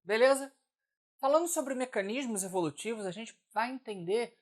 beleza? Falando sobre mecanismos evolutivos, a gente vai entender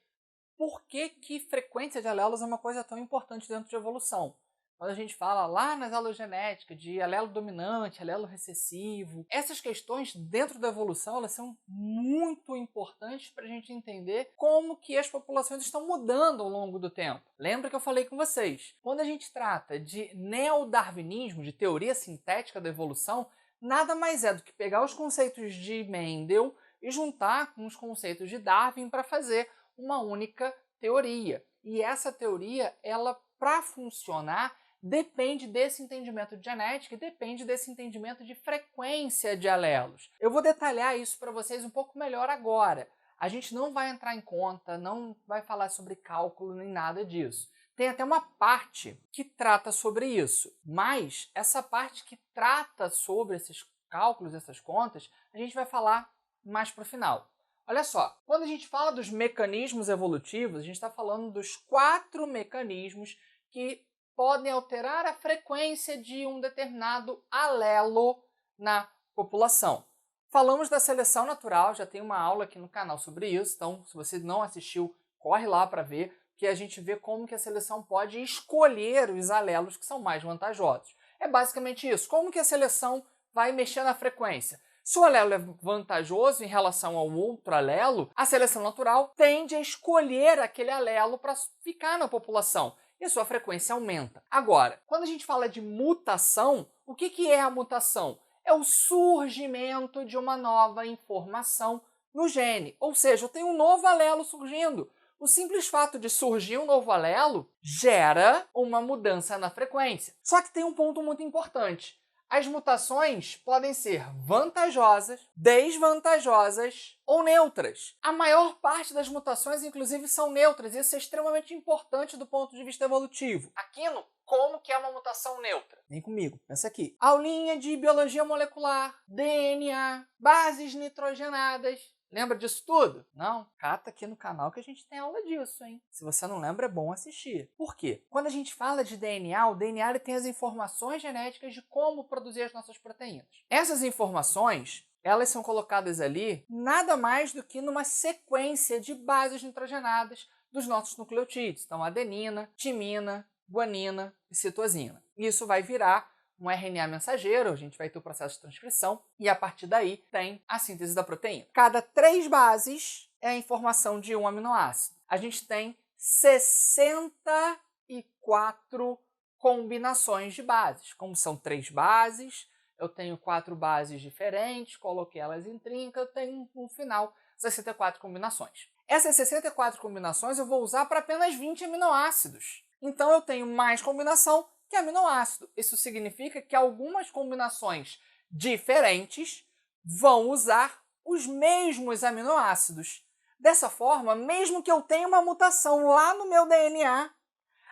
por que frequência de alelos é uma coisa tão importante dentro de evolução. Quando a gente fala lá nas aulas de genética de alelo dominante, alelo recessivo, essas questões dentro da evolução elas são muito importantes para a gente entender como que as populações estão mudando ao longo do tempo. Lembra que eu falei com vocês? Quando a gente trata de neodarwinismo, de teoria sintética da evolução, nada mais é do que pegar os conceitos de Mendel e juntar com os conceitos de Darwin para fazer uma única teoria. E essa teoria, ela para funcionar, depende desse entendimento de genética e depende desse entendimento de frequência de alelos. Eu vou detalhar isso para vocês um pouco melhor agora. A gente não vai entrar em conta, não vai falar sobre cálculo nem nada disso. Tem até uma parte que trata sobre isso, mas essa parte que trata sobre esses cálculos, essas contas, a gente vai falar mais para o final. Olha só, quando a gente fala dos mecanismos evolutivos, a gente está falando dos 4 mecanismos que podem alterar a frequência de um determinado alelo na população. Falamos da seleção natural, já tem uma aula aqui no canal sobre isso, então se você não assistiu, corre lá para ver, que a gente vê como que a seleção pode escolher os alelos que são mais vantajosos. É basicamente isso, como que a seleção vai mexer na frequência. Se o alelo é vantajoso em relação ao outro alelo, a seleção natural tende a escolher aquele alelo para ficar na população e a sua frequência aumenta. Agora, quando a gente fala de mutação, o que é a mutação? É o surgimento de uma nova informação no gene, ou seja, eu tenho um novo alelo surgindo. O simples fato de surgir um novo alelo gera uma mudança na frequência. Só que tem um ponto muito importante. As mutações podem ser vantajosas, desvantajosas ou neutras. A maior parte das mutações, inclusive, são neutras. Isso é extremamente importante do ponto de vista evolutivo. Aquino, como que é uma mutação neutra? Vem comigo, pensa aqui. Aulinha de biologia molecular, DNA, bases nitrogenadas. Lembra disso tudo? Não? Cata aqui no canal que a gente tem aula disso, hein? Se você não lembra, é bom assistir. Por quê? Quando a gente fala de DNA, o DNA ele tem as informações genéticas de como produzir as nossas proteínas. Essas informações, elas são colocadas ali nada mais do que numa sequência de bases nitrogenadas dos nossos nucleotídeos. Então, adenina, timina, guanina e citosina. Isso vai virar um RNA mensageiro, a gente vai ter o processo de transcrição e a partir daí tem a síntese da proteína. Cada 3 bases é a informação de um aminoácido. A gente tem 64 combinações de bases. Como são 3 bases, eu tenho 4 bases diferentes, coloquei elas em trinca, eu tenho no final 64 combinações. Essas 64 combinações eu vou usar para apenas 20 aminoácidos. Então eu tenho mais combinação que aminoácido. Isso significa que algumas combinações diferentes vão usar os mesmos aminoácidos. Dessa forma, mesmo que eu tenha uma mutação lá no meu DNA,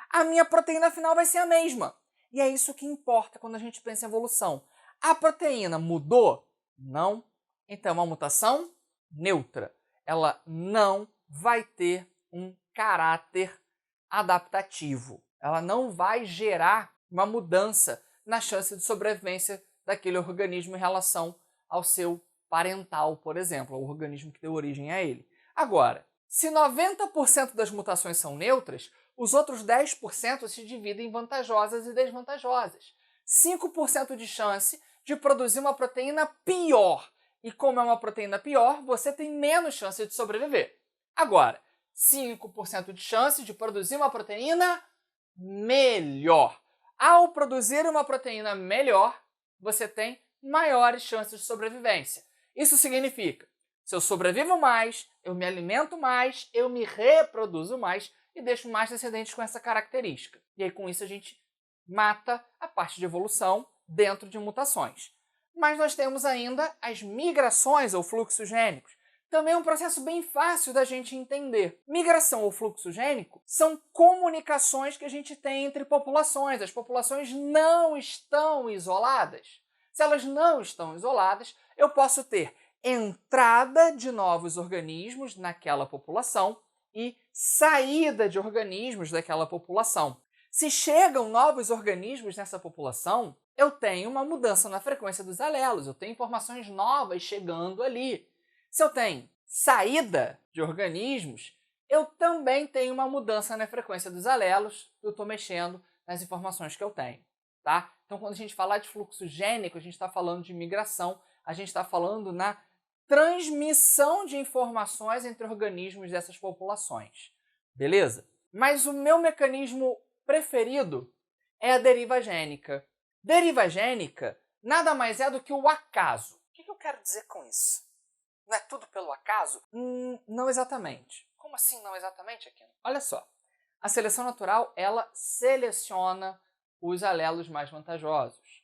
a minha proteína final vai ser a mesma. E é isso que importa quando a gente pensa em evolução. A proteína mudou? Não. Então, é uma mutação neutra. Ela não vai ter um caráter adaptativo. Ela não vai gerar uma mudança na chance de sobrevivência daquele organismo em relação ao seu parental, por exemplo, ao organismo que deu origem a ele. Agora, se 90% das mutações são neutras, os outros 10% se dividem em vantajosas e desvantajosas. 5% de chance de produzir uma proteína pior. E como é uma proteína pior, você tem menos chance de sobreviver. Agora, 5% de chance de produzir uma proteína melhor. Ao produzir uma proteína melhor, você tem maiores chances de sobrevivência. Isso significa, se eu sobrevivo mais, eu me alimento mais, eu me reproduzo mais e deixo mais descendentes com essa característica. E aí com isso a gente mata a parte de evolução dentro de mutações. Mas nós temos ainda as migrações ou fluxos gênicos. Também é um processo bem fácil da gente entender. Migração ou fluxo gênico são comunicações que a gente tem entre populações. As populações não estão isoladas. Se elas não estão isoladas, eu posso ter entrada de novos organismos naquela população e saída de organismos daquela população. Se chegam novos organismos nessa população, eu tenho uma mudança na frequência dos alelos, eu tenho informações novas chegando ali. Se eu tenho saída de organismos, eu também tenho uma mudança na frequência dos alelos, eu estou mexendo nas informações que eu tenho. Tá? Então, quando a gente fala de fluxo gênico, a gente está falando de migração, a gente está falando na transmissão de informações entre organismos dessas populações. Beleza? Mas o meu mecanismo preferido é a deriva gênica. Deriva gênica nada mais é do que o acaso. O que eu quero dizer com isso? Não é tudo pelo acaso? Não exatamente. Como assim não exatamente, Aquino? Olha só. A seleção natural, ela seleciona os alelos mais vantajosos.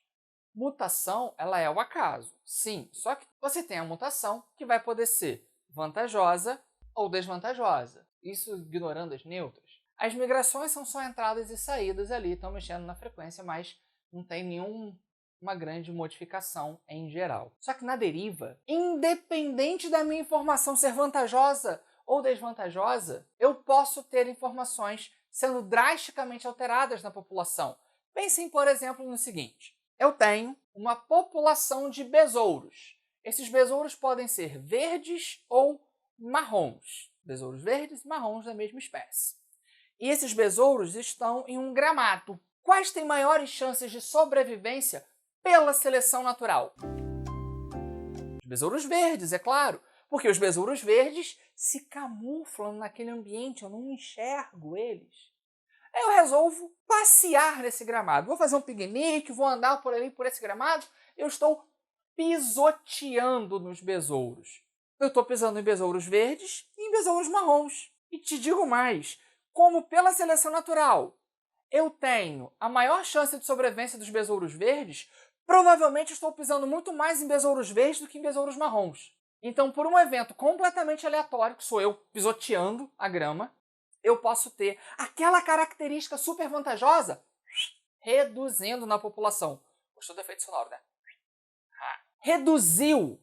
Mutação, ela é o acaso, sim. Só que você tem a mutação que vai poder ser vantajosa ou desvantajosa. Isso ignorando as neutras. As migrações são só entradas e saídas ali, estão mexendo na frequência, mas não tem nenhuma grande modificação em geral. Só que na deriva, independente da minha informação ser vantajosa ou desvantajosa, eu posso ter informações sendo drasticamente alteradas na população. Pensem, por exemplo, no seguinte. Eu tenho uma população de besouros. Esses besouros podem ser verdes ou marrons. Besouros verdes e marrons da mesma espécie. E esses besouros estão em um gramado. Quais têm maiores chances de sobrevivência pela seleção natural? Os besouros verdes, é claro. Porque os besouros verdes se camuflam naquele ambiente, eu não enxergo eles. Eu resolvo passear nesse gramado. Vou fazer um piquenique, vou andar por ali, por esse gramado. Eu estou pisoteando nos besouros. Eu estou pisando em besouros verdes e em besouros marrons. E te digo mais, como pela seleção natural eu tenho a maior chance de sobrevivência dos besouros verdes, provavelmente estou pisando muito mais em besouros verdes do que em besouros marrons. Então, por um evento completamente aleatório, que sou eu pisoteando a grama, eu posso ter aquela característica super vantajosa reduzindo na população. Gostou do efeito sonoro, né? Reduziu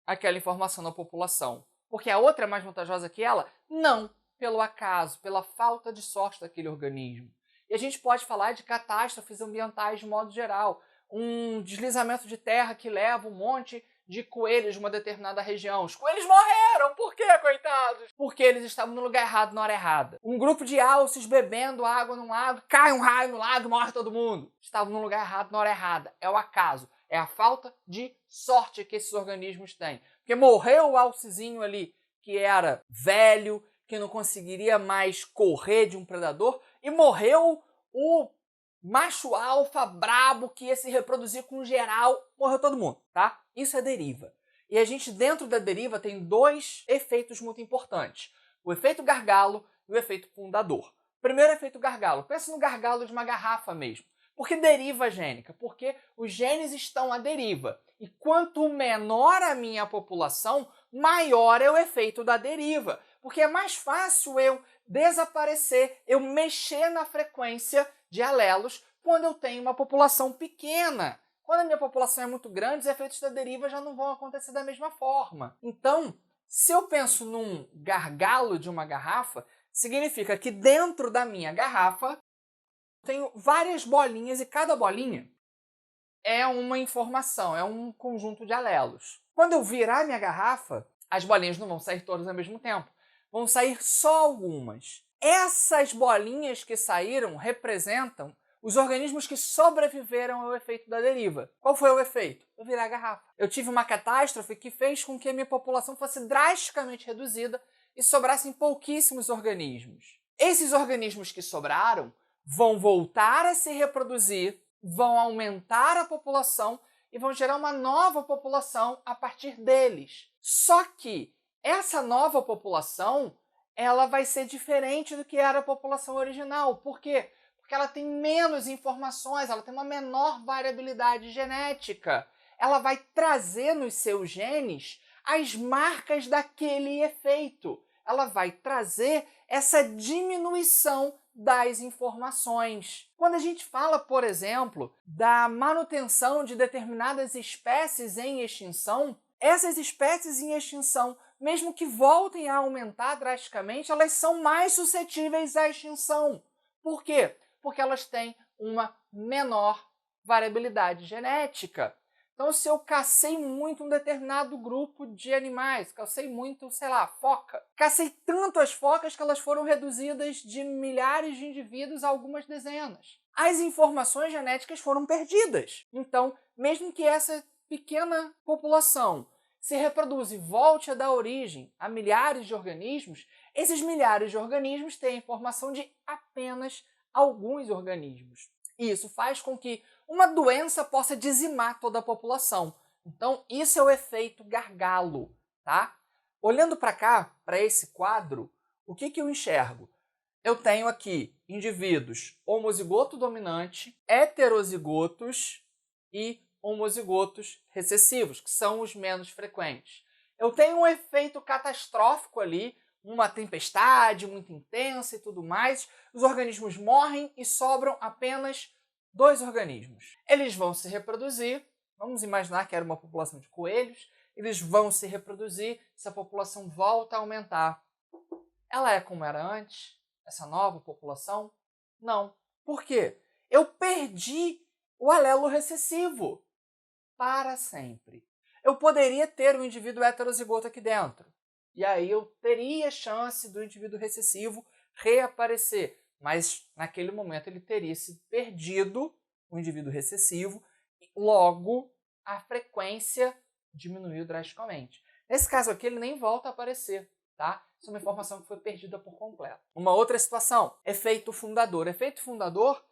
aquela informação na população. Porque a outra é mais vantajosa que ela? Não, pelo acaso, pela falta de sorte daquele organismo. E a gente pode falar de catástrofes ambientais de modo geral. Um deslizamento de terra que leva um monte de coelhos de uma determinada região. Os coelhos morreram! Por quê, coitados? Porque eles estavam no lugar errado na hora errada. Um grupo de alces bebendo água num lago, cai um raio no lago e morre todo mundo. Estavam no lugar errado na hora errada. É o acaso. É a falta de sorte que esses organismos têm. Porque morreu o alcezinho ali, que era velho, que não conseguiria mais correr de um predador, e morreu o macho alfa brabo que ia se reproduzir com geral, morreu todo mundo, tá? Isso é deriva. E a gente, dentro da deriva, tem dois efeitos muito importantes. O efeito gargalo e o efeito fundador. Primeiro efeito gargalo. Pensa no gargalo de uma garrafa mesmo. Por que deriva gênica? Porque os genes estão à deriva. E quanto menor a minha população, maior é o efeito da deriva. Porque é mais fácil eu desaparecer, eu mexer na frequência de alelos quando eu tenho uma população pequena. Quando a minha população é muito grande, os efeitos da deriva já não vão acontecer da mesma forma. Então, se eu penso num gargalo de uma garrafa, significa que dentro da minha garrafa tenho várias bolinhas e cada bolinha é uma informação, é um conjunto de alelos. Quando eu virar minha garrafa, as bolinhas não vão sair todas ao mesmo tempo. Vão sair só algumas. Essas bolinhas que saíram representam os organismos que sobreviveram ao efeito da deriva. Qual foi o efeito? Eu virar a garrafa. Eu tive uma catástrofe que fez com que a minha população fosse drasticamente reduzida e sobrassem pouquíssimos organismos. Esses organismos que sobraram vão voltar a se reproduzir, vão aumentar a população e vão gerar uma nova população a partir deles. Só que essa nova população, ela vai ser diferente do que era a população original. Por quê? Porque ela tem menos informações, ela tem uma menor variabilidade genética. Ela vai trazer nos seus genes as marcas daquele efeito. Ela vai trazer essa diminuição das informações. Quando a gente fala, por exemplo, da manutenção de determinadas espécies em extinção, essas espécies em extinção, mesmo que voltem a aumentar drasticamente, elas são mais suscetíveis à extinção. Por quê? Porque elas têm uma menor variabilidade genética. Então, se eu cacei muito um determinado grupo de animais, cacei muito, sei lá, foca. Cacei tanto as focas que elas foram reduzidas de milhares de indivíduos a algumas dezenas. As informações genéticas foram perdidas. Então, mesmo que essa pequena população se reproduza e volte a dar origem a milhares de organismos, esses milhares de organismos têm a informação de apenas alguns organismos. E isso faz com que uma doença possa dizimar toda a população. Então, isso é o efeito gargalo, tá? Olhando para cá, para esse quadro, o que eu enxergo? Eu tenho aqui indivíduos homozigoto dominante, heterozigotos e homozigotos recessivos, que são os menos frequentes. Eu tenho um efeito catastrófico ali, uma tempestade muito intensa e tudo mais, os organismos morrem e sobram apenas 2 organismos. Eles vão se reproduzir, vamos imaginar que era uma população de coelhos, eles vão se reproduzir, essa população volta a aumentar. Ela é como era antes? Essa nova população? Não. Por quê? Eu perdi o alelo recessivo para sempre. Eu poderia ter um indivíduo heterozigoto aqui dentro, e aí eu teria chance do indivíduo recessivo reaparecer, mas naquele momento ele teria sido perdido, o indivíduo recessivo, e logo a frequência diminuiu drasticamente. Nesse caso aqui ele nem volta a aparecer, tá? Isso é uma informação que foi perdida por completo. Uma outra situação, efeito fundador. Efeito fundador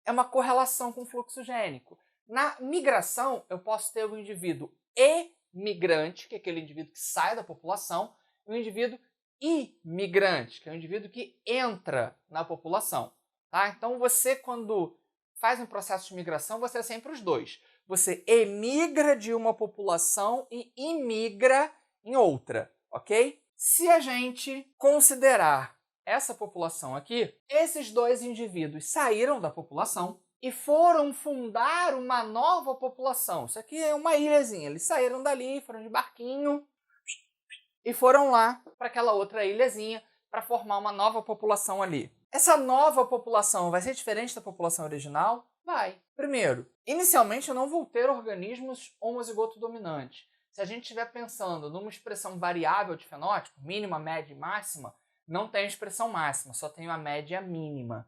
é uma correlação com o fluxo gênico. Na migração, eu posso ter um indivíduo emigrante, que é aquele indivíduo que sai da população, e um indivíduo imigrante, que é um indivíduo que entra na população. Tá? Então, você, quando faz um processo de migração, você é sempre os dois. Você emigra de uma população e imigra em outra, ok? Se a gente considerar essa população aqui, esses 2 indivíduos saíram da população e foram fundar uma nova população. Isso aqui é uma ilhazinha. Eles saíram dali, foram de barquinho e foram lá para aquela outra ilhazinha para formar uma nova população ali. Essa nova população vai ser diferente da população original? Vai. Primeiro, inicialmente eu não vou ter organismos homozigoto dominantes. Se a gente estiver pensando numa expressão variável de fenótipo, mínima, média e máxima, não tem expressão máxima, só tem a média mínima.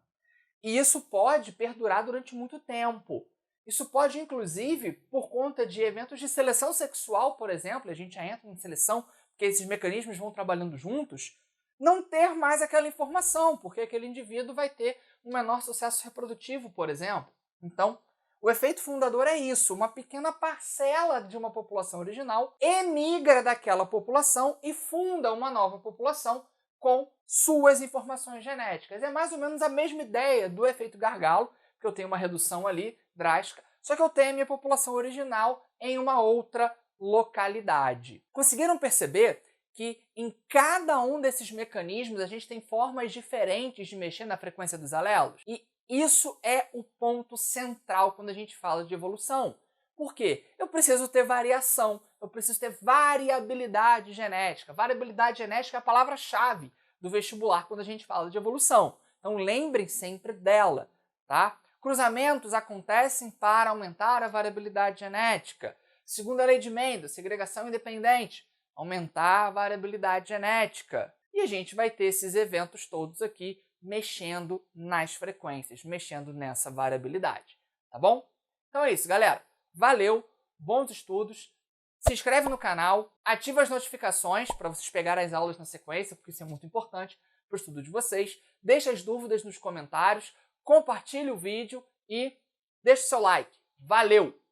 E isso pode perdurar durante muito tempo. Isso pode, inclusive, por conta de eventos de seleção sexual, por exemplo, a gente já entra em seleção, porque esses mecanismos vão trabalhando juntos, não ter mais aquela informação, porque aquele indivíduo vai ter um menor sucesso reprodutivo, por exemplo. Então, o efeito fundador é isso, uma pequena parcela de uma população original emigra daquela população e funda uma nova população com suas informações genéticas. É mais ou menos a mesma ideia do efeito gargalo, que eu tenho uma redução ali drástica, só que eu tenho a minha população original em uma outra localidade. Conseguiram perceber que em cada um desses mecanismos a gente tem formas diferentes de mexer na frequência dos alelos? E isso é o ponto central quando a gente fala de evolução. Por quê? Eu preciso ter variação, eu preciso ter variabilidade genética. Variabilidade genética é a palavra-chave do vestibular quando a gente fala de evolução. Então lembrem sempre dela, tá? Cruzamentos acontecem para aumentar a variabilidade genética. Segundo a lei de Mendel, segregação independente, aumentar a variabilidade genética. E a gente vai ter esses eventos todos aqui mexendo nas frequências, mexendo nessa variabilidade, tá bom? Então é isso, galera. Valeu, bons estudos. Se inscreve no canal, ativa as notificações para vocês pegarem as aulas na sequência, porque isso é muito importante para o estudo de vocês. Deixe as dúvidas nos comentários, compartilhe o vídeo e deixe seu like. Valeu!